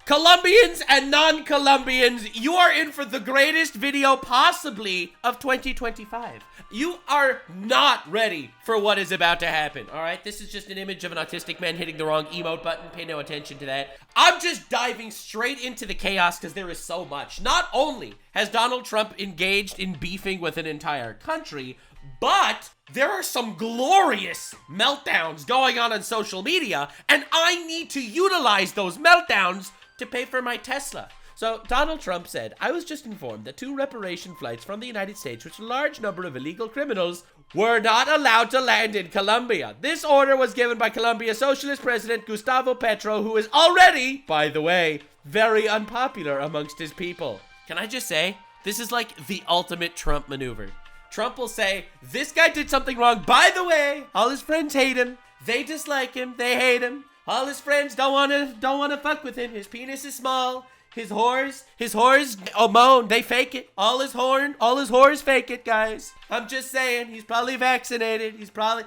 Colombians and non-Colombians, you are in for the greatest video possibly of 2025. You are not ready for what is about to happen, all right? This is just an image of an autistic man hitting the wrong emote button. Pay no attention to that. I'm just diving straight into the chaos because there is so much. Not only has Donald Trump engaged in beefing with an entire country, but there are some glorious meltdowns going on social media, and I need to utilize those meltdowns to pay for my Tesla. So Donald Trump said, I was just informed that 2 reparation flights from the United States, with a large number of illegal criminals, were not allowed to land in Colombia. This order was given by Colombia's socialist president, Gustavo Petro, who is already, by the way, very unpopular amongst his people. Can I just say, this is like the ultimate Trump maneuver. Trump will say, this guy did something wrong. By the way, all his friends hate him. They dislike him. They hate him. All his friends don't wanna fuck with him. His penis is small. His whores, moan. They fake it. All his whores fake it, guys. I'm just saying, he's probably vaccinated.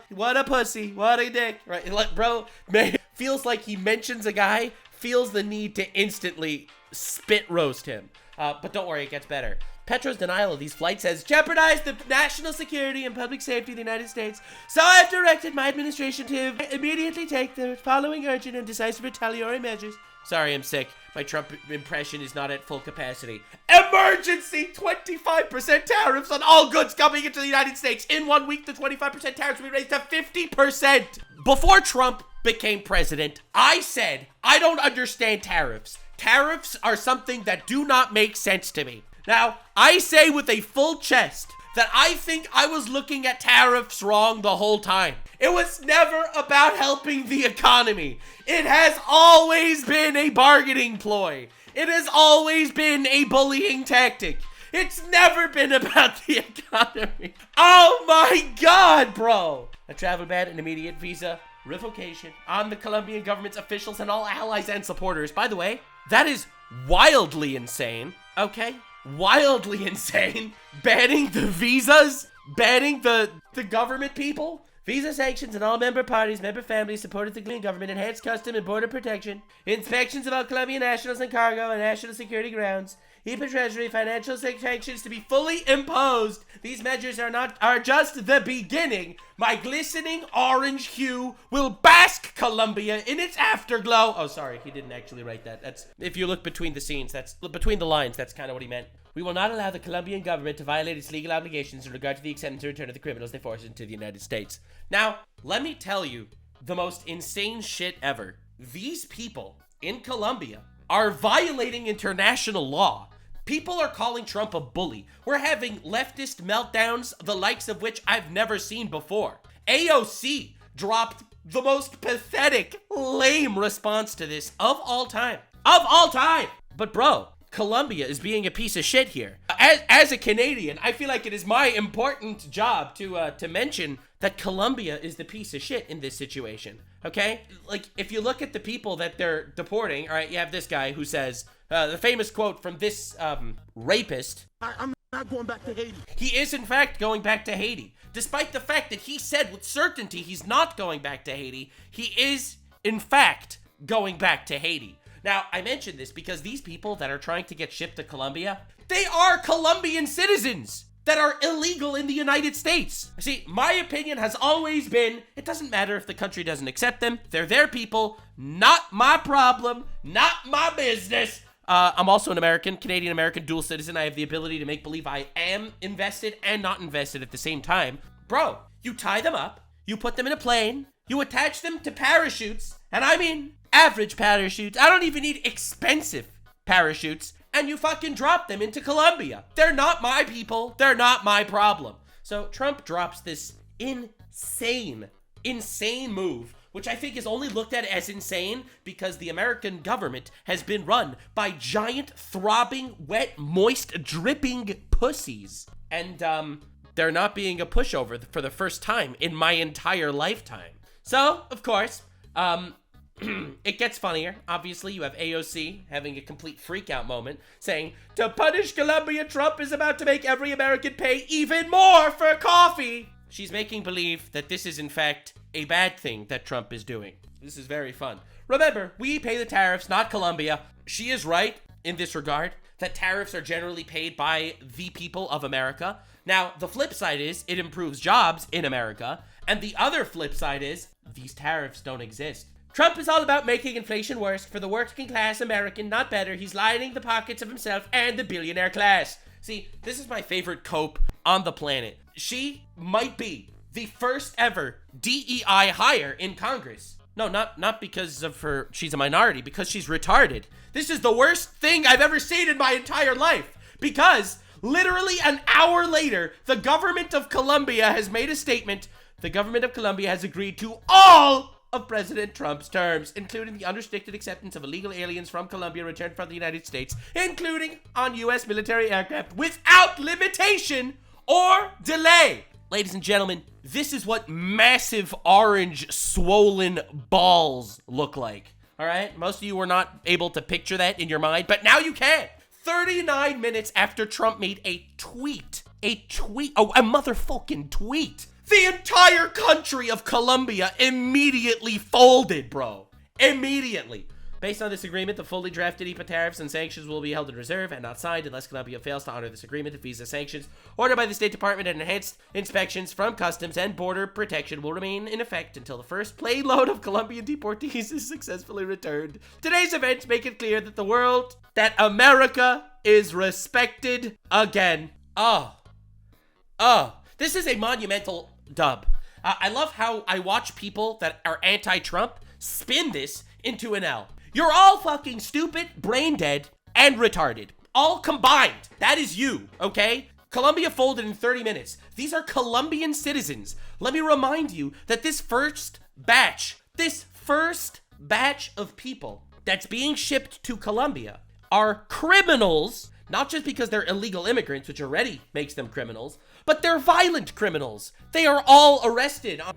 What a pussy. What a dick. Right, like, bro, man, feels like he mentions a guy, feels the need to instantly spit roast him. But don't worry, it gets better. Petro's denial of these flights has jeopardized the national security and public safety of the United States, so I have directed my administration to immediately take the following urgent and decisive retaliatory measures. Sorry, I'm sick. My Trump impression is not at full capacity. Emergency 25% tariffs on all goods coming into the United States. In 1 week, the 25% tariffs will be raised to 50%. Before Trump became president, I said, I don't understand tariffs. Tariffs are something that do not make sense to me. Now, I say with a full chest that I think I was looking at tariffs wrong the whole time. It was never about helping the economy. It has always been a bargaining ploy. It has always been a bullying tactic. It's never been about the economy. Oh my God, bro. A travel ban and immediate visa revocation on the Colombian government's officials and all allies and supporters. By the way, that is wildly insane, okay? Wildly insane. Banning the visas, banning the government people. Visa sanctions and all member parties, member families supported the Colombian government, enhanced custom and border protection, inspections of all Colombian nationals and cargo and national security grounds, EPA Treasury, financial sanctions to be fully imposed. These measures are just the beginning. My glistening orange hue will bask Colombia in its afterglow. Oh, sorry, he didn't actually write that. That's, if you look between the scenes, that's between the lines, that's kind of what he meant. We will not allow the Colombian government to violate its legal obligations in regard to the acceptance and return of the criminals they forced into the United States. Now, let me tell you the most insane shit ever. These people in Colombia are violating international law. People are calling Trump a bully. We're having leftist meltdowns, the likes of which I've never seen before. AOC dropped the most pathetic, lame response to this of all time. Of all time! But bro, Colombia is being a piece of shit here. As a Canadian, I feel like it is my important job to mention that Colombia is the piece of shit in this situation, okay? Like, if you look at the people that they're deporting, all right, you have this guy who says, the famous quote from this rapist, I'm not going back to Haiti. He is, in fact, going back to Haiti. Despite the fact that he said with certainty he's not going back to Haiti, he is, in fact, going back to Haiti. Now, I mention this because these people that are trying to get shipped to Colombia, they are Colombian citizens that are illegal in the United States. See, my opinion has always been, it doesn't matter if the country doesn't accept them. They're their people, not my problem, not my business. I'm also an American, Canadian-American dual citizen. I have the ability to make believe I am invested and not invested at the same time. Bro, you tie them up, you put them in a plane, you attach them to parachutes, and I mean average parachutes. I don't even need expensive parachutes, and you fucking drop them into Colombia. They're not my people. They're not my problem. So Trump drops this insane move, which I think is only looked at as insane because the American government has been run by giant, throbbing, wet, moist, dripping pussies. And they're not being a pushover for the first time in my entire lifetime. So, of course, it gets funnier. Obviously, you have AOC having a complete freak-out moment, saying, to punish Colombia, Trump is about to make every American pay even more for coffee. She's making believe that this is, in fact, a bad thing that Trump is doing. This is very fun. Remember, we pay the tariffs, not Colombia. She is right in this regard, that tariffs are generally paid by the people of America. Now, the flip side is it improves jobs in America. And the other flip side is these tariffs don't exist. Trump is all about making inflation worse for the working class American, not better. He's lining the pockets of himself and the billionaire class. See, this is my favorite cope on the planet. She might be the first ever DEI hire in Congress. No, not because of her, she's a minority, because she's retarded. This is the worst thing I've ever seen in my entire life. Because literally an hour later, the government of Colombia has made a statement. The government of Colombia has agreed to all of President Trump's terms, including the unrestricted acceptance of illegal aliens from Colombia returned from the United States, including on U.S. military aircraft without limitation or delay. Ladies and gentlemen, this is what massive orange swollen balls look like. All right? Most of you were not able to picture that in your mind, but now you can. 39 minutes after Trump made a motherfucking tweet. The entire country of Colombia immediately folded, bro. Immediately. Based on this agreement, the fully drafted IPA tariffs and sanctions will be held in reserve and not signed unless Colombia fails to honor this agreement. The visa sanctions ordered by the State Department and enhanced inspections from Customs and Border Protection will remain in effect until the first plane load of Colombian deportees is successfully returned. Today's events make it clear that America is respected again. This is a monumental dub. I love how I watch people that are anti-Trump spin this into an L. You're all fucking stupid, brain dead, and retarded. All combined. That is you, okay? Colombia folded in 30 minutes. These are Colombian citizens. Let me remind you that this first batch of people that's being shipped to Colombia are criminals, not just because they're illegal immigrants, which already makes them criminals, but they're violent criminals. They are all arrested on,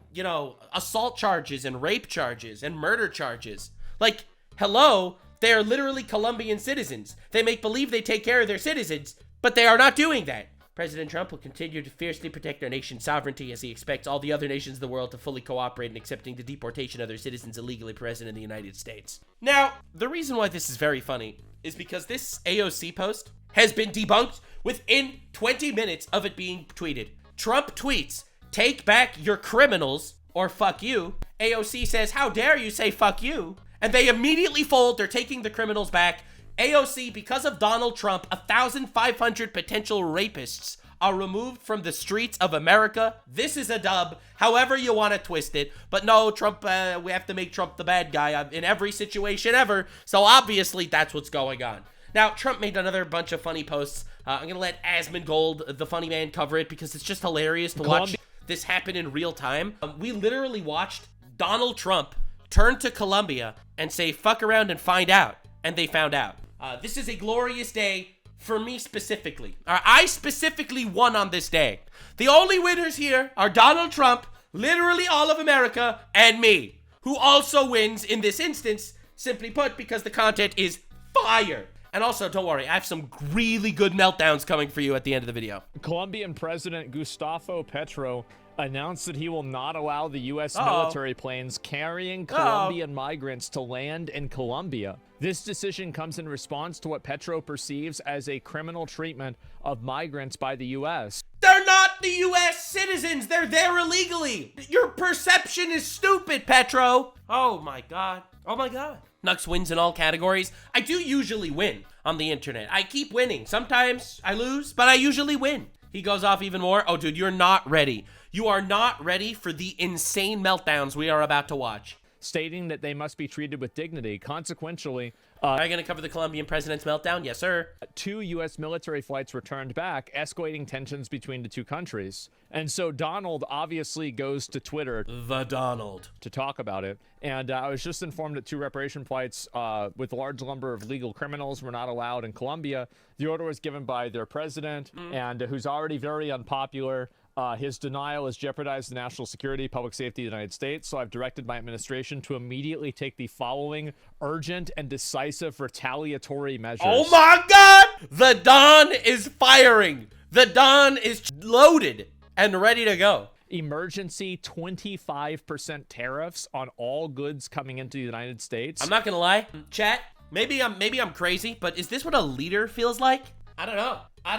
assault charges and rape charges and murder charges. Like, hello, they are literally Colombian citizens. They make believe they take care of their citizens, but they are not doing that. President Trump will continue to fiercely protect our nation's sovereignty as he expects all the other nations of the world to fully cooperate in accepting the deportation of their citizens illegally present in the United States. Now, the reason why this is very funny is because this AOC post has been debunked within 20 minutes of it being tweeted. Trump tweets, "Take back your criminals," or "fuck you." AOC says, "How dare you say fuck you?" And they immediately fold. They're taking the criminals back. AOC, because of Donald Trump, 1,500 potential rapists are removed from the streets of America. This is a dub, however you want to twist it. But no, Trump, we have to make Trump the bad guy in every situation ever. So obviously that's what's going on. Now, Trump made another bunch of funny posts. I'm going to let Asmongold, the funny man, cover it because it's just hilarious to watch this happen in real time. We literally watched Donald Trump turn to Colombia and say, "Fuck around and find out." And they found out. This is a glorious day for me specifically. I specifically won on this day. The only winners here are Donald Trump, literally all of America, and me, who also wins in this instance, simply put, because the content is fire. And also, don't worry, I have some really good meltdowns coming for you at the end of the video. Colombian President Gustavo Petro announced that he will not allow the U.S. military planes carrying Colombian migrants to land in Colombia. This decision comes in response to what Petro perceives as a criminal treatment of migrants by the U.S. They're not the U.S. citizens. They're there illegally. Your perception is stupid, Petro. Oh my God. Oh my God. Nux wins in all categories. I do usually win on the internet. I keep winning. Sometimes I lose, but I usually win. He goes off even more. Oh, dude, you're not ready. You are not ready for the insane meltdowns we are about to watch. Stating that they must be treated with dignity. Consequentially, are you going to cover the Colombian president's meltdown? Yes, sir. 2 U.S. military flights returned back, escalating tensions between the two countries. And so Donald obviously goes to Twitter. The Donald. To talk about it. And I was just informed that 2 reparation flights with a large number of legal criminals were not allowed in Colombia. The order was given by their president, and who's already very unpopular. His denial has jeopardized the national security, public safety of the United States, so I've directed my administration to immediately take the following urgent and decisive retaliatory measures. Oh my God! The Don is firing. The Don is loaded and ready to go. emergency 25% tariffs on all goods coming into the United States. I'm not gonna lie, chat, maybe I'm crazy, but is this what a leader feels like? I don't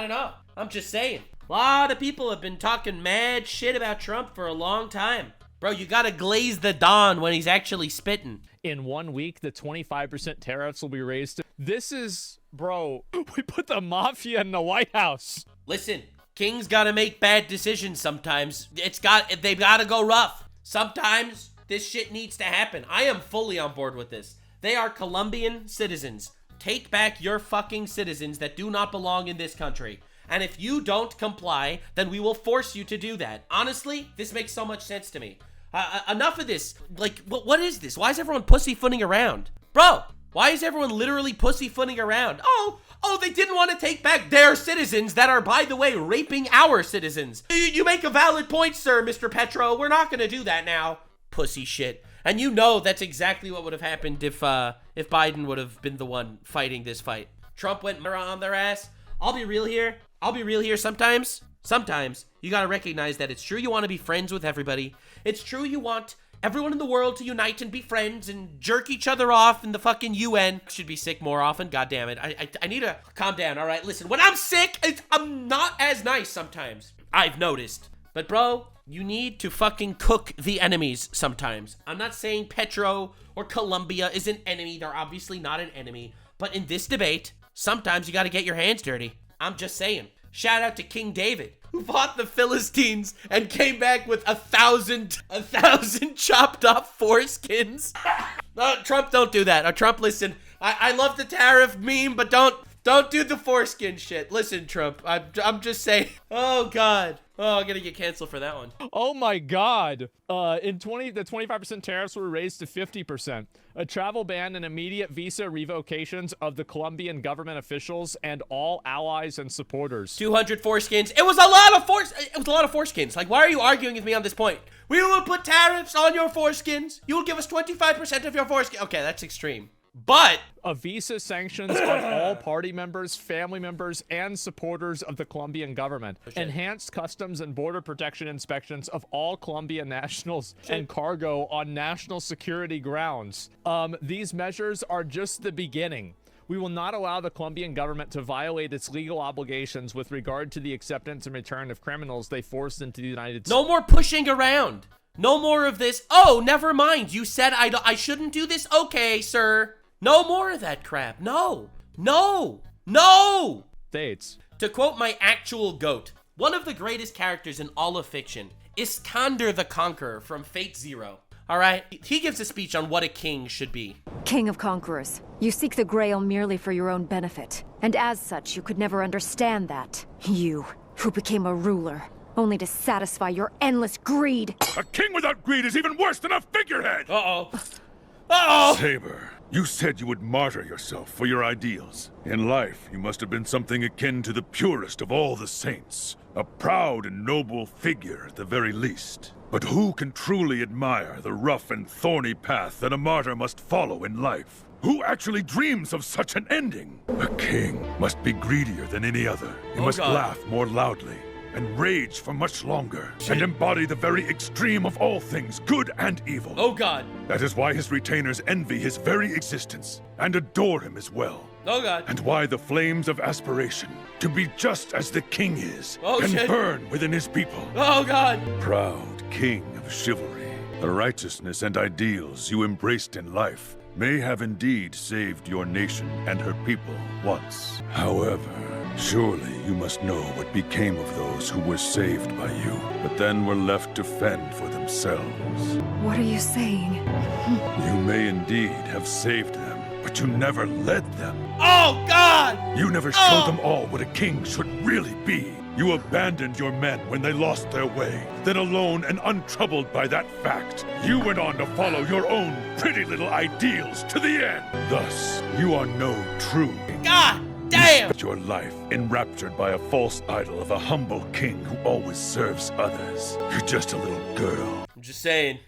know. I'm just saying. A lot of people have been talking mad shit about Trump for a long time. Bro, you gotta glaze the dawn when he's actually spitting. In 1 week, the 25% tariffs will be raised. This is, bro, we put the mafia in the White House. Listen, kings gotta make bad decisions sometimes. They've gotta go rough. Sometimes this shit needs to happen. I am fully on board with this. They are Colombian citizens. Take back your fucking citizens that do not belong in this country. And if you don't comply, then we will force you to do that. Honestly, this makes so much sense to me. Enough of this. Like, what is this? Why is everyone pussyfooting around? Bro, why is everyone literally pussyfooting around? Oh, they didn't want to take back their citizens that are, by the way, raping our citizens. You make a valid point, sir, Mr. Petro. We're not going to do that now. Pussy shit. And you know that's exactly what would have happened if Biden would have been the one fighting this fight. Trump went on their ass. I'll be real here. Sometimes you gotta recognize that it's true you want to be friends with everybody. It's true you want everyone in the world to unite and be friends and jerk each other off in the fucking UN. Should be sick more often. God damn it. I need to calm down. All right, listen. When I'm sick, I'm not as nice sometimes. I've noticed. But bro, you need to fucking cook the enemies sometimes. I'm not saying Petro or Colombia is an enemy. They're obviously not an enemy. But in this debate, sometimes you gotta get your hands dirty. I'm just saying. Shout out to King David, who fought the Philistines and came back with 1,000 chopped off foreskins. Trump, don't do that. Trump, listen, I love the tariff meme, but don't do the foreskin shit. Listen, Trump, I'm just saying. Oh, God. Oh, I'm gonna get canceled for that one. Oh my God. The 25% tariffs were raised to 50%. A travel ban and immediate visa revocations of the Colombian government officials and all allies and supporters. 200 foreskins. It was a lot of foreskins. Like, why are you arguing with me on this point? We will put tariffs on your foreskins. You will give us 25% of your foreskin. Okay, that's extreme. But a visa sanctions on all party members, family members, and supporters of the Colombian government. Enhanced customs and border protection inspections of all Colombian nationals and cargo on national security grounds. These measures are just the beginning. We will not allow the Colombian government to violate its legal obligations with regard to the acceptance and return of criminals they forced into the United States. No more pushing around. No more of this. Oh, never mind. You said I shouldn't do this. Okay, sir. No more of that crap. No. States. To quote my actual goat, one of the greatest characters in all of fiction, Iskander the Conqueror from Fate Zero. All right? He gives a speech on what a king should be. King of Conquerors, you seek the Grail merely for your own benefit. And as such, you could never understand that. You, who became a ruler, only to satisfy your endless greed. A king without greed is even worse than a figurehead! Uh-oh. Saber, you said you would martyr yourself for your ideals. In life, you must have been something akin to the purest of all the saints. A proud and noble figure at the very least. But who can truly admire the rough and thorny path that a martyr must follow in life? Who actually dreams of such an ending? A king must be greedier than any other. He must laugh more loudly and rage for much longer, and embody the very extreme of all things, good and evil. Oh God. That is why his retainers envy his very existence, and adore him as well. Oh God. And why the flames of aspiration, to be just as the king is, can burn within his people. Oh God. Proud king of chivalry, the righteousness and ideals you embraced in life may have indeed saved your nation and her people once. However, surely you must know what became of those who were saved by you, but then were left to fend for themselves. What are you saying? You may indeed have saved them, but you never led them. Oh, God! You never showed them all what a king should really be. You abandoned your men when they lost their way. Then alone and untroubled by that fact, you went on to follow your own pretty little ideals to the end. Thus, you are no true king. God damn! You spent your life enraptured by a false idol of a humble king who always serves others. You're just a little girl. I'm just saying.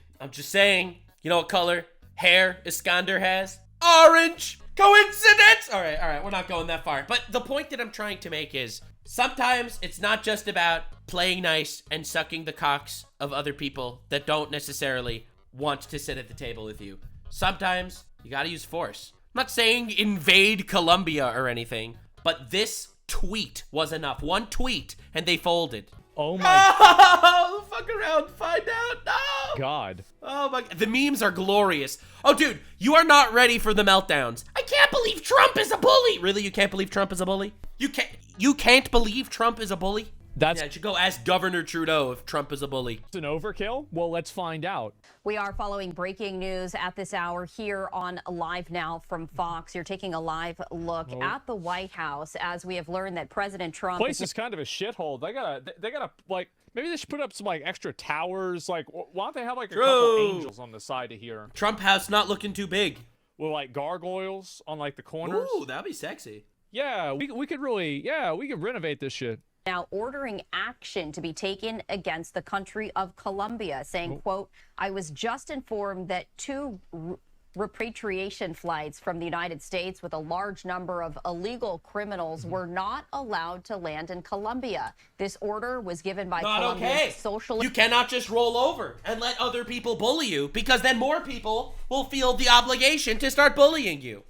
You know what color hair Iskander has? Orange! Coincidence? All right, we're not going that far. But the point that I'm trying to make is, Sometimes it's not just about playing nice and sucking the cocks of other people that don't necessarily want to sit at the table with you. Sometimes you gotta use force. I'm not saying invade Colombia or anything, but this tweet was enough. One tweet and they folded. Oh my Oh, fuck around, find out. No. God. Oh my god. The memes are glorious. Oh, dude, you are not ready for the meltdowns. I can't believe Trump is a bully. Really? You can't believe Trump is a bully? You can't believe Trump is a bully? That's Yeah, you should go ask Governor Trudeau if Trump is a bully. an overkill? Well, let's find out. We are following breaking news at this hour here on Live Now from Fox. You're taking a live look at the White House as we have learned that President Trump Place is kind of a shithole. They gotta like, maybe they should put up some like extra towers. Like, why don't they have like a couple angels on the side of here Trump House not looking too big. with like gargoyles on like the corners? Ooh, that'd be sexy. Yeah, we could really, we could renovate this shit. now ordering action to be taken against the country of Colombia, saying, quote, I was just informed that two repatriation flights from the United States with a large number of illegal criminals were not allowed to land in Colombia. This order was given by Not Colombia's okay. socialist. You cannot just roll over and let other people bully you, because then more people will feel the obligation to start bullying you.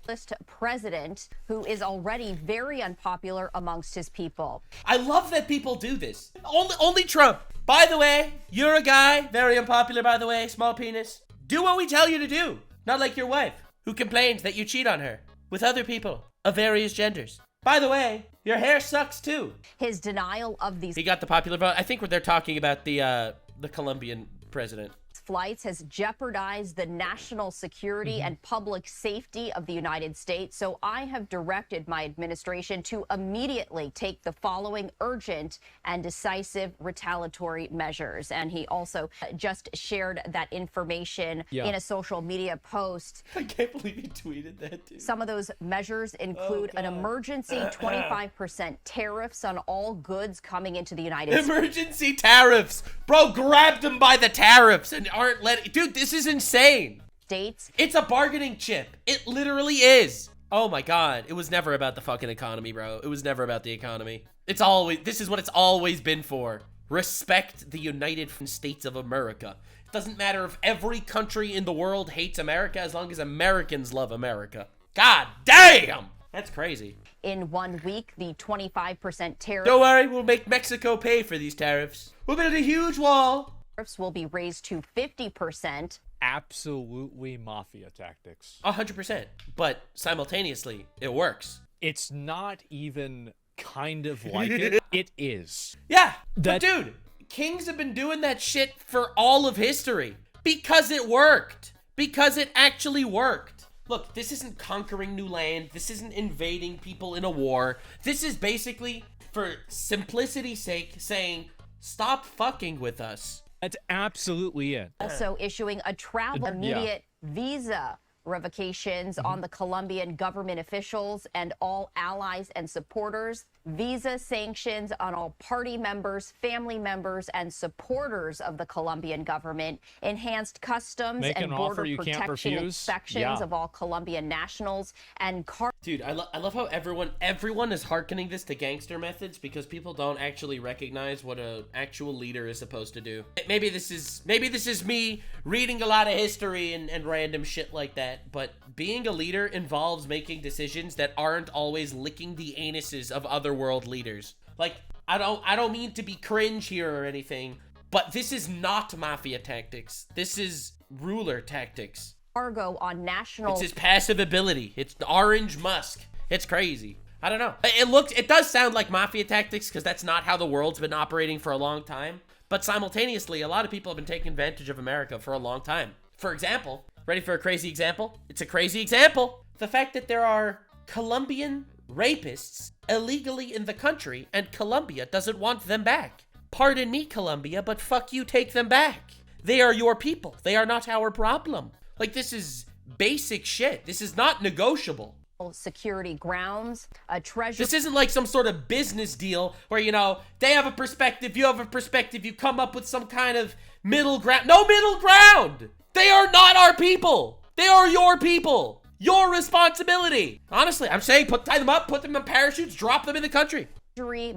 President, who is already very unpopular amongst his people. I love that people do this. Only Trump. By the way, you're a guy, very unpopular by the way, small penis. Do what we tell you to do. Not like your wife, who complains that you cheat on her with other people of various genders. By the way, your hair sucks too. His denial of these He got the popular vote. I think they're talking about the Colombian president. flights has jeopardized the national security and public safety of the United States. So I have directed my administration to immediately take the following urgent and decisive retaliatory measures. And he also just shared that information in a social media post. I can't believe he tweeted that, dude. Some of those measures include an emergency 25% tariffs on all goods coming into the United States. Emergency tariffs. Bro, grabbed him by the tariffs and aren't letting... Dude, this is insane. It's a bargaining chip. It literally is. Oh my god. It was never about the fucking economy, bro. It was never about the economy. It's always... This is what it's always been for. Respect the United States of America. It doesn't matter if every country in the world hates America as long as Americans love America. God damn! That's crazy. In 1 week, the 25% tariff... Don't worry, we'll make Mexico pay for these tariffs. We'll build a huge wall. Tariffs will be raised to 50%. Absolutely mafia tactics. 100%. But simultaneously, it works. It's not even kind of like it. It is. Yeah, but dude, kings have been doing that shit for all of history. Because it worked. Because it actually worked. Look, this isn't conquering new land. This isn't invading people in a war. This is basically, for simplicity's sake, saying, stop fucking with us. That's absolutely it. Also issuing a travel immediate visa revocations on the Colombian government officials and all allies and supporters. Visa sanctions on all party members, family members, and supporters of the Colombian government. Enhanced customs and border protection inspections of all Colombian nationals and Dude, I love how everyone is hearkening this to gangster methods because people don't actually recognize what an actual leader is supposed to do. Maybe this is me reading a lot of history and random shit like that, but being a leader involves making decisions that aren't always licking the anuses of other world leaders. Like, I don't mean to be cringe here or anything, but this is not mafia tactics. This is ruler tactics. Cargo on national... It's his passive ability. It's the Orange Musk. It's crazy. I don't know. It does sound like mafia tactics because that's not how the world's been operating for a long time. But simultaneously, a lot of people have been taking advantage of America for a long time. For example, ready for a crazy example? It's a crazy example. The fact that there are Colombian rapists illegally in the country and Colombia doesn't want them back. Pardon me, Colombia, but fuck you, take them back. They are your people. They are not our problem. Like, this is basic shit. This is not negotiable. Security grounds, a treasure... This isn't like some sort of business deal where, you know, they have a perspective, you have a perspective, you come up with some kind of middle ground. No middle ground! They are not our people! They are your people! Your responsibility! Honestly, I'm saying tie them up, put them in parachutes, drop them in the country.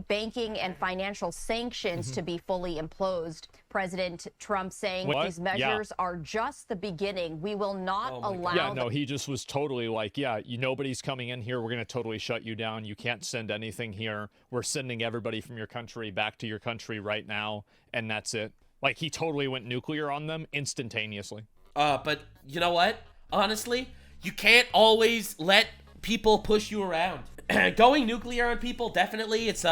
banking and financial sanctions to be fully imposed. President Trump saying these measures are just the beginning. We will not allow. Yeah, no, he just was totally like, yeah, nobody's coming in here. We're going to totally shut you down. You can't send anything here. We're sending everybody from your country back to your country right now. And that's it. Like, he totally went nuclear on them instantaneously. But you know what? Honestly, you can't always let people push you around. Going nuclear on people, definitely, it's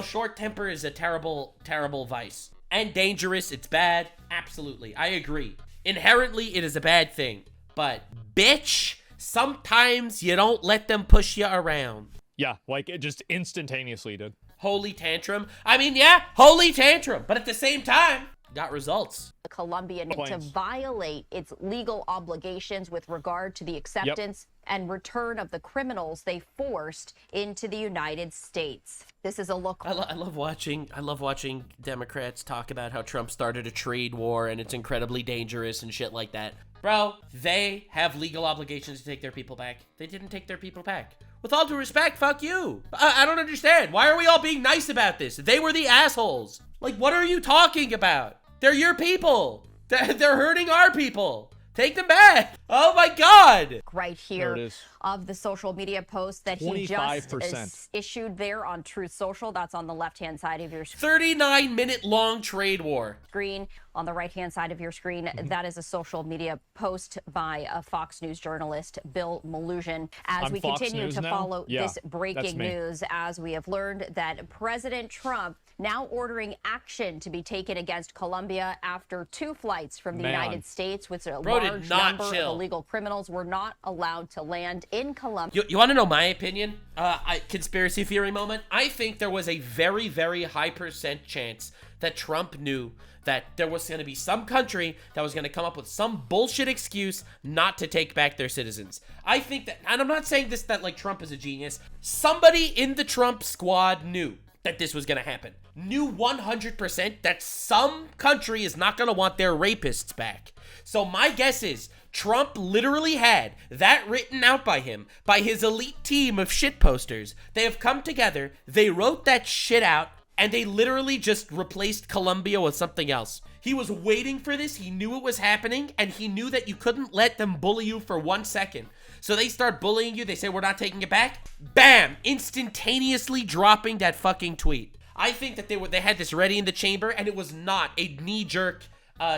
short temper is a terrible, terrible vice. And dangerous, it's bad, absolutely, I agree. Inherently, it is a bad thing. But, bitch, sometimes you don't let them push you around. Yeah, like, it just instantaneously did. Holy tantrum. I mean, yeah, holy tantrum. But at the same time, got results. The Colombian to violate its legal obligations with regard to the acceptance and return of the criminals they forced into the United States. This is a look. I love watching Democrats talk about how Trump started a trade war and it's incredibly dangerous and shit like that. Bro, they have legal obligations to take their people back. They didn't take their people back. With all due respect, fuck you. I don't understand. Why are we all being nice about this? They were the assholes. Like, what are you talking about? They're your people. They're hurting our people. Take them back. Oh my God. Right here of the social media post that he just issued there on Truth Social. That's on the left-hand side of your screen. 39-minute long trade war. Screen on the right-hand side of your screen. That is a social media post by a Fox News journalist, Bill Maluzhin. As we continue to follow this breaking news, as we have learned that President Trump now ordering action to be taken against Colombia after 2 flights from the United States, with a large number of illegal criminals were not allowed to land in Colombia. You want to know my opinion? Conspiracy theory moment. I think there was a very, very high % chance that Trump knew that there was going to be some country that was going to come up with some bullshit excuse not to take back their citizens. I think that, and I'm not saying this that like Trump is a genius, somebody in the Trump squad knew that this was going to happen. Knew 100% that some country is not going to want their rapists back. So my guess is Trump literally had that written out by him, by his elite team of shit posters. They have come together, they wrote that shit out, and they literally just replaced Colombia with something else. He was waiting for this, he knew it was happening, and he knew that you couldn't let them bully you for 1 second. So they start bullying you, they say, we're not taking it back. Bam! Instantaneously dropping that fucking tweet. I think that they had this ready in the chamber, and it was not a knee-jerk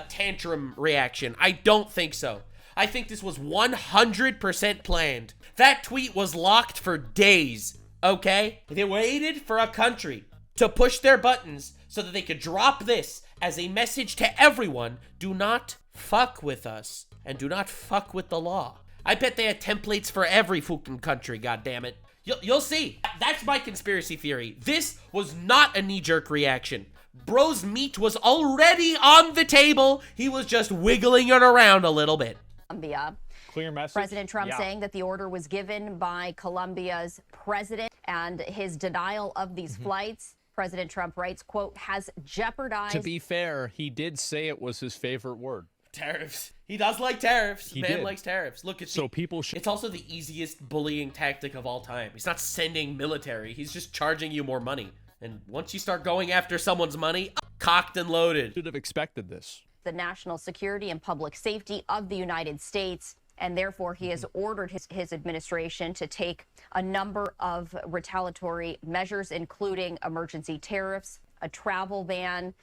tantrum reaction. I don't think so. I think this was 100% planned. That tweet was locked for days, okay? They waited for a country to push their buttons so that they could drop this as a message to everyone. Do not fuck with us, and do not fuck with the law. I bet they had templates for every fucking country, goddammit. You'll see. That's my conspiracy theory. This was not a knee-jerk reaction. Bro's meat was already on the table. He was just wiggling it around a little bit. Colombia. Clear message. President Trump saying that the order was given by Colombia's president, and his denial of these flights, President Trump writes, quote, has jeopardized... To be fair, he did say it was his favorite word. Tariffs. He does like tariffs. The man likes tariffs. Look, so people should... It's also the easiest bullying tactic of all time. He's not sending military. He's just charging you more money. And once you start going after someone's money, cocked and loaded. Should have expected this. The national security and public safety of the United States, and therefore he has ordered his administration to take a number of retaliatory measures, including emergency tariffs, a travel ban,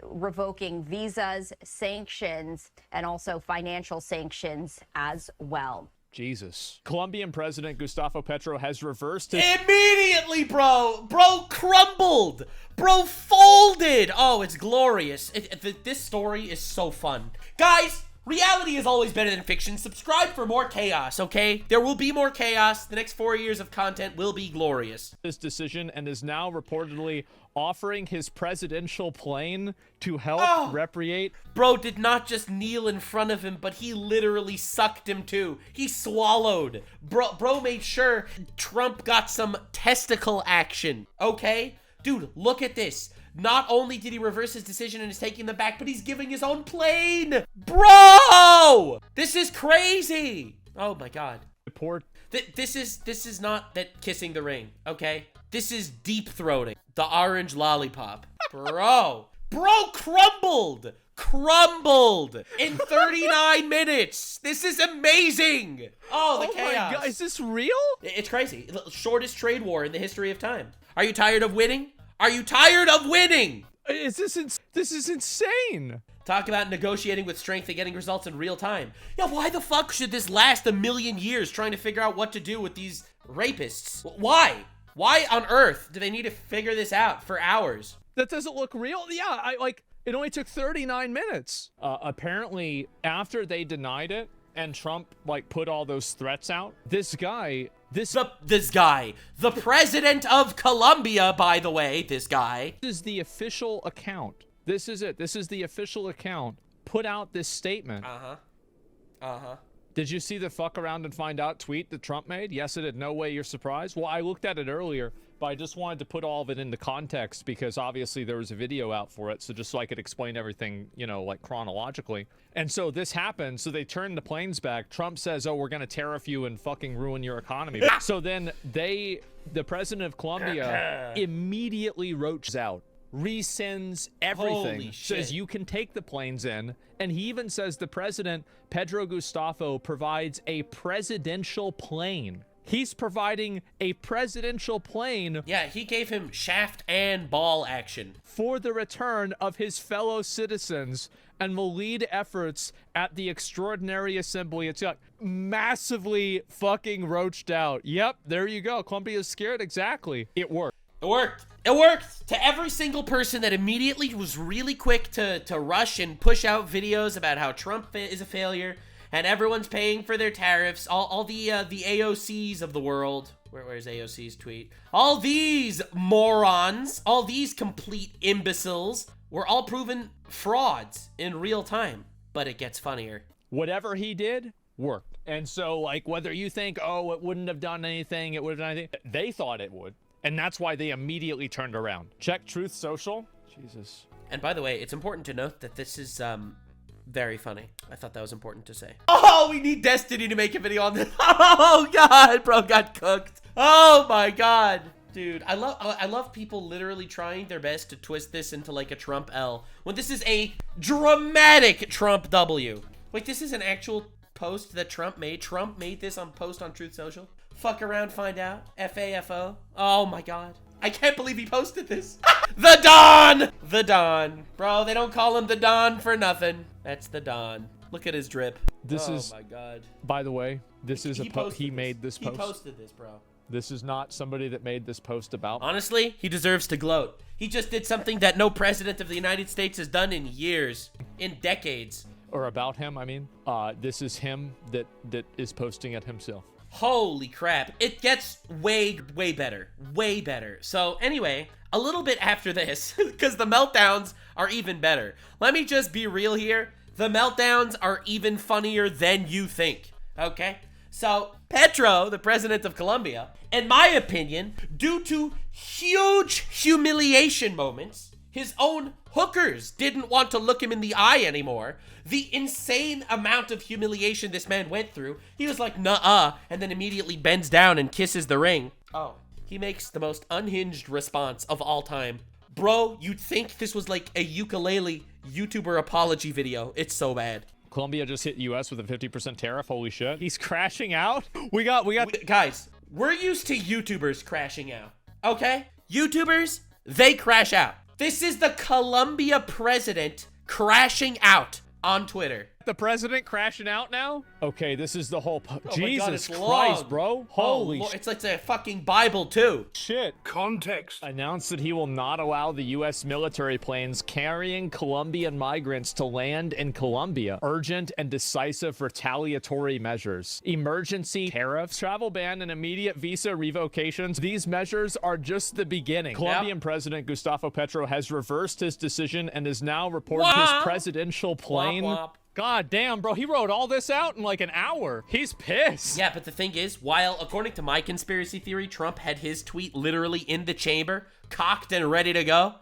revoking visas, sanctions, and also financial sanctions as well. Jesus. Colombian President Gustavo Petro has reversed his... Immediately, bro! Bro crumbled! Bro folded! Oh, it's glorious. This story is so fun. Guys, reality is always better than fiction. Subscribe for more chaos, okay? There will be more chaos. The next 4 years of content will be glorious. This decision, and is now reportedly offering his presidential plane to help repatriate. Bro did not just kneel in front of him, but he literally sucked him too. He swallowed. Bro made sure Trump got some testicle action, okay? Dude, look at this. Not only did he reverse his decision and is taking them back, but he's giving his own plane. Bro! This is crazy. Oh my God. This is not that kissing the ring, okay? This is deep throating the orange lollipop. Bro crumbled in 39 minutes. This is amazing. Oh, the chaos. My God, is this real? It's crazy. Shortest trade war in the history of time. Are you tired of winning? Are you tired of winning? This is insane. Talk about negotiating with strength and getting results in real time. Yeah, why the fuck should this last 1,000,000 years trying to figure out what to do with these rapists? Why? Why on earth do they need to figure this out for hours? That doesn't look real. Yeah, it only took 39 minutes. Apparently, after they denied it and Trump put all those threats out, this guy, the president of Colombia, by the way, this guy. This is the official account. This is it. This is the official account. Put out this statement. Did you see the fuck around and find out tweet that Trump made? Yes, it did. No way you're surprised. Well, I looked at it earlier, but I just wanted to put all of it into context because obviously there was a video out for it. So just so I could explain everything, chronologically. And so this happened. So they turned the planes back. Trump says, oh, we're going to tariff you and fucking ruin your economy. So then the president of Colombia immediately wrote out, rescinds everything, says you can take the planes in, and he even says the president, Pedro Gustavo, provides a presidential plane. He's providing a presidential plane. Yeah, he gave him shaft and ball action. For the return of his fellow citizens and will lead efforts at the extraordinary assembly. It's got massively fucking roached out. Yep, there you go. Colombia's scared. Exactly. It worked. It worked. It worked to every single person that immediately was really quick to rush and push out videos about how Trump is a failure and everyone's paying for their tariffs. All the AOCs of the world. Where's AOC's tweet? All these morons, all these complete imbeciles were all proven frauds in real time. But it gets funnier. Whatever he did worked. And so, whether you think, oh, it wouldn't have done anything, it would have done anything, they thought it would. And that's why they immediately turned around. Check Truth Social. Jesus. And by the way, it's important to note that this is very funny. I thought that was important to say. Oh, we need Destiny to make a video on this. Oh God, bro got cooked. Oh my God, dude. I love people literally trying their best to twist this into a Trump L when this is a dramatic Trump W. Wait, this is an actual post that Trump made. Trump made this post on Truth Social. Fuck around, find out. FAFO. Oh my God. I can't believe he posted this. The Don! The Don. Bro, they don't call him the Don for nothing. That's the Don. Look at his drip. This oh is, my God. By the way, this is he made this post. He posted this, bro. This is not somebody that made this post about. Honestly, he deserves to gloat. He just did something that no president of the United States has done in years, in decades. Or about him, I mean. This is him that is posting it himself. Holy crap. It gets way better. Way better. So anyway, a little bit after this, because the meltdowns are even better. Let me just be real here. The meltdowns are even funnier than you think. Okay? So Petro, the president of Colombia, in my opinion, due to huge humiliation moments, his own hookers didn't want to look him in the eye anymore. The insane amount of humiliation this man went through, he was like, nuh-uh, and then immediately bends down and kisses the ring. Oh, he makes the most unhinged response of all time. Bro, you'd think this was like a ukulele YouTuber apology video. It's so bad. Colombia just hit US with a 50% tariff. Holy shit. He's crashing out. Guys, we're used to YouTubers crashing out, okay? YouTubers, they crash out. This is the Colombia president crashing out on Twitter. The president crashing out now? Okay, this is the whole... Jesus God, Christ, long. bro. Holy shit. It's like a fucking Bible, too. Shit. Context. Announced that he will not allow the U.S. military planes carrying Colombian migrants to land in Colombia. Urgent and decisive retaliatory measures. Emergency tariffs, travel ban, and immediate visa revocations. These measures are just the beginning. Colombian President Gustavo Petro has reversed his decision and is now reporting his presidential plane... Womp womp. God damn, bro, he wrote all this out in like an hour. He's pissed. Yeah, but the thing is, while, according to my conspiracy theory, Trump had his tweet literally in the chamber, cocked and ready to go,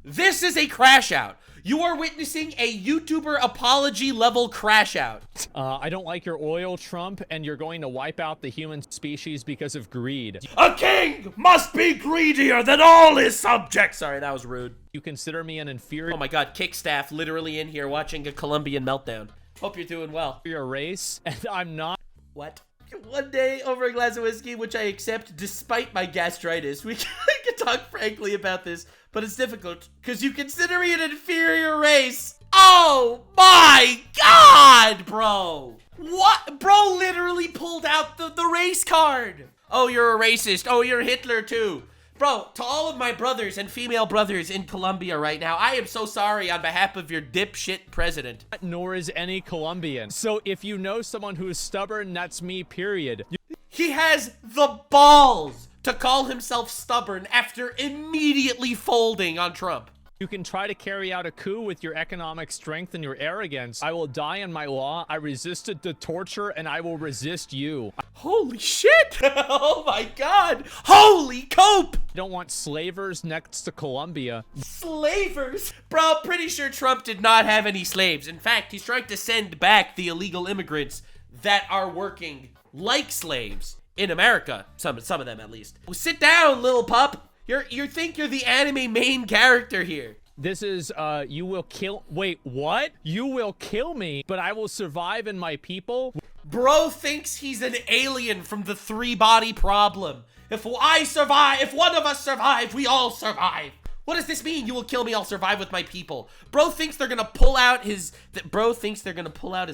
This is a crash out. You are witnessing a YouTuber apology level crash out. I don't like your oil, Trump, and you're going to wipe out the human species because of greed. A king must be greedier than all his subjects. Sorry, that was rude. You consider me an inferior Oh my god, Kickstaff literally in here watching a Colombian meltdown. Hope you're doing well. race, and I'm not. What? One day over a glass of whiskey, which I accept despite my gastritis. We can talk frankly about this, but it's difficult because you consider me an inferior race. Oh my god, bro. What? Bro literally pulled out the race card. Oh, you're a racist. Oh, you're Hitler too. Bro, to all of my brothers and female brothers in Colombia right now, I am so sorry on behalf of your dipshit president. Nor is any Colombian. So if you know someone who is stubborn, that's me, period. He has the balls to call himself stubborn after immediately folding on Trump. You can try to carry out a coup with your economic strength and your arrogance. I will die in my law. I resisted the torture, and I will resist you. Holy shit! Oh my god! Holy cope! I don't want slavers next to Colombia. Slavers? Bro, pretty sure Trump did not have any slaves. In fact, he's trying to send back the illegal immigrants that are working like slaves in America. Some of them, at least. Well, sit down, little pup. You think you're the anime main character here. This is, you will kill- Wait, what? You will kill me, but I will survive in my people? Bro thinks he's an alien from the three-body problem. If I survive, if one of us survive, we all survive. What does this mean? You will kill me, I'll survive with my people. Bro thinks they're gonna pull out his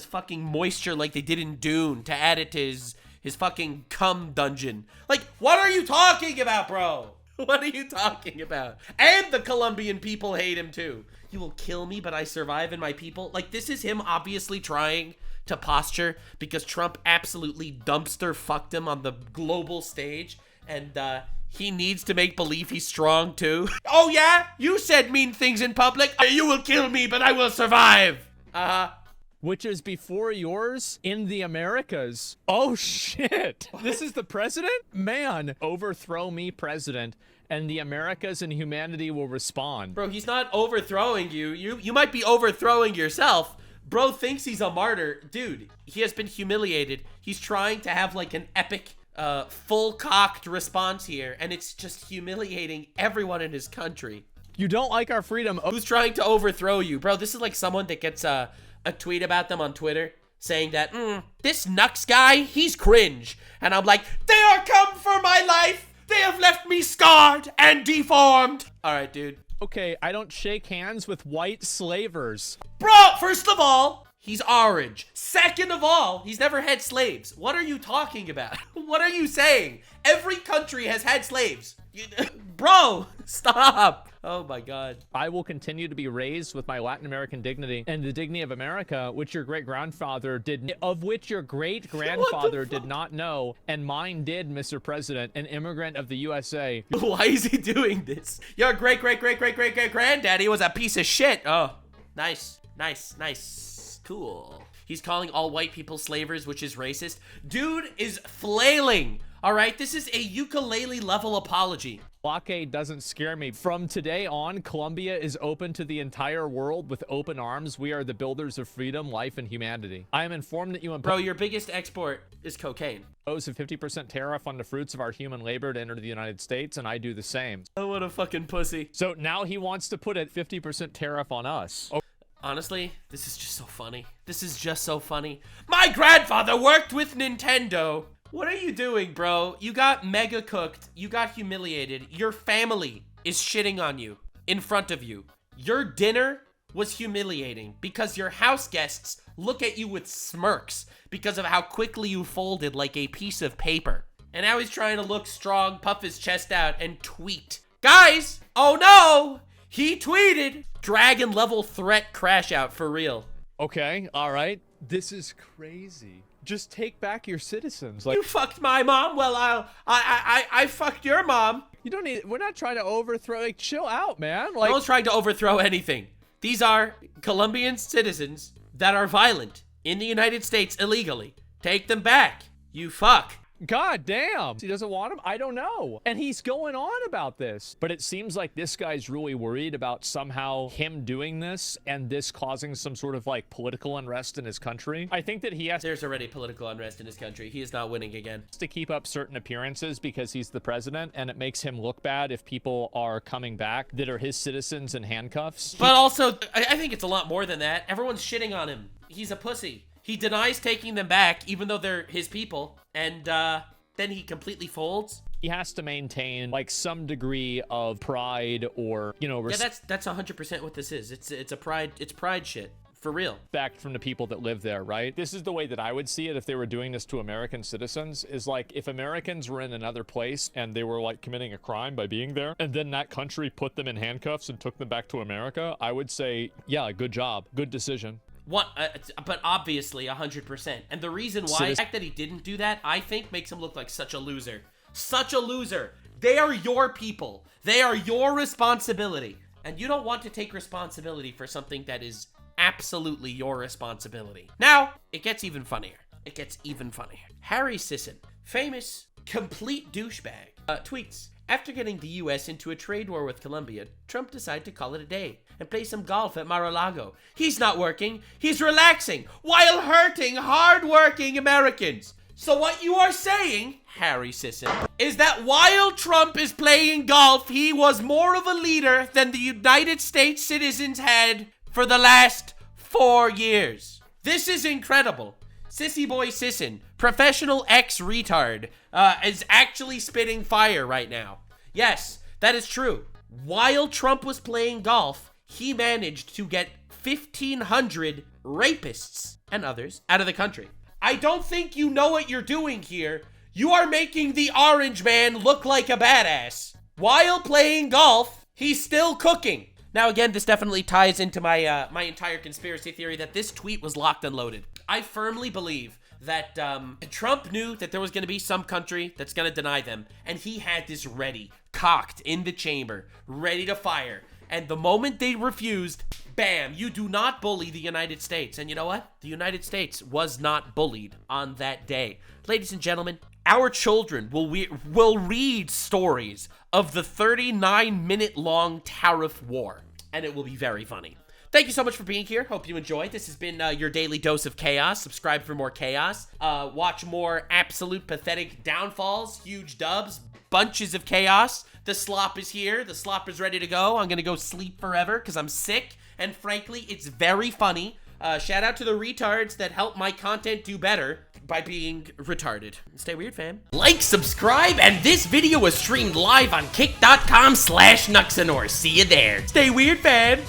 fucking moisture like they did in Dune to add it to his fucking cum dungeon. Like, what are you talking about, bro? What are you talking about? And the Colombian people hate him too. You will kill me, but I survive in my people. Like, this is him obviously trying to posture because Trump absolutely dumpster fucked him on the global stage. And he needs to make believe he's strong too. Oh yeah? You said mean things in public. You will kill me, but I will survive. Which is before yours in the Americas. Oh shit. This is the president? Man, overthrow me, president, and the Americas and humanity will respond. Bro, he's not overthrowing you. You might be overthrowing yourself. Bro thinks he's a martyr. Dude, he has been humiliated. He's trying to have like an epic, full-cocked response here, and it's just humiliating everyone in his country. You don't like our freedom. Who's trying to overthrow you? Bro, this is like someone that gets a tweet about them on Twitter saying that, this Nux guy, he's cringe. And I'm like, they are come for my life. They have left me scarred and deformed. All right, dude. Okay, I don't shake hands with white slavers. Bro, first of all, he's orange. Second of all, he's never had slaves. What are you talking about? What are you saying? Every country has had slaves. Bro, stop. Oh my god. I will continue to be raised with my Latin American dignity and the dignity of America, which your great-grandfather did, of which your great-grandfather did not know, and mine did, Mr. President, an immigrant of the USA. Why is he doing this? Your great-great-great-great-great-great-granddaddy was a piece of shit. Oh, nice, nice, nice, cool. He's calling all white people slavers, which is racist. Dude is flailing. All right, this is a ukulele level apology. Blockade doesn't scare me. From today on, Colombia is open to the entire world with open arms. We are the builders of freedom, life, and humanity. I am informed that you Bro, your biggest export is cocaine. Impose a 50% tariff on the fruits of our human labor to enter the United States, and I do the same. Oh, what a fucking pussy. So now he wants to put a 50% tariff on us. Oh. Honestly, this is just so funny. This is just so funny. My grandfather worked with Nintendo. What are you doing, bro? You got mega cooked. You got humiliated. Your family is shitting on you in front of you. Your dinner was humiliating because your house guests look at you with smirks because of how quickly you folded like a piece of paper. And now he's trying to look strong, puff his chest out, and tweet. Guys, oh no! He tweeted! Dragon level threat crash out for real. Okay, all right. This is crazy. Just take back your citizens. Like, you fucked my mom. Well, I fucked your mom. You don't need. We're not trying to overthrow. Like, chill out, man. Like, no one's trying to overthrow anything. These are Colombian citizens that are violent in the United States illegally. Take them back. You fuck. God damn. He doesn't want him? I don't know. And he's going on about this. But it seems like this guy's really worried about somehow him doing this and this causing some sort of like political unrest in his country. I think that he has There's already political unrest in his country. He is not winning again. to keep up certain appearances because he's the president, and it makes him look bad if people are coming back that are his citizens in handcuffs. But also, I think it's a lot more than that. Everyone's shitting on him. He's a pussy. He denies taking them back, even though they're his people, and then he completely folds. He has to maintain like some degree of pride or, you know, Yeah, that's 100% what this is. It's pride shit. For real. Respect from the people that live there, right? This is the way that I would see it if they were doing this to American citizens, is like if Americans were in another place and they were like committing a crime by being there, and then that country put them in handcuffs and took them back to America, I would say, yeah, good job. Good decision. But obviously 100%. And the reason why, the fact that he didn't do that, I think makes him look like such a loser. Such a loser. They are your people. They are your responsibility. And you don't want to take responsibility for something that is absolutely your responsibility. Now, it gets even funnier. It gets even funnier. Harry Sisson, famous, complete douchebag, tweets, after getting the US into a trade war with Colombia, Trump decided to call it a day and play some golf at Mar-a-Lago. He's not working, he's relaxing, while hurting hard-working Americans. So what you are saying, Harry Sisson, is that while Trump is playing golf, he was more of a leader than the United States citizens had for the last 4 years. This is incredible. Sissy Boy Sisson, professional ex-retard, is actually spitting fire right now. Yes, that is true. While Trump was playing golf, he managed to get 1,500 rapists and others out of the country. I don't think you know what you're doing here. You are making the orange man look like a badass. While playing golf, he's still cooking. Now, again, this definitely ties into my my entire conspiracy theory that this tweet was locked and loaded. I firmly believe that Trump knew that there was going to be some country that's going to deny them, and he had this ready, cocked in the chamber, ready to fire. And the moment they refused, bam, you do not bully the United States. And you know what? The United States was not bullied on that day. Ladies and gentlemen, our children will read stories of the 39-minute-long tariff war, and it will be very funny. Thank you so much for being here. Hope you enjoyed. This has been your daily dose of chaos. Subscribe for more chaos. Watch more absolute pathetic downfalls, huge dubs, bunches of chaos. The slop is here. The slop is ready to go. I'm going to go sleep forever because I'm sick, and frankly, it's very funny. Shout out to the retards that help my content do better by being retarded. Stay weird, fam. Like, subscribe, and this video was streamed live on kick.com/Nuxanor. See you there. Stay weird, fam.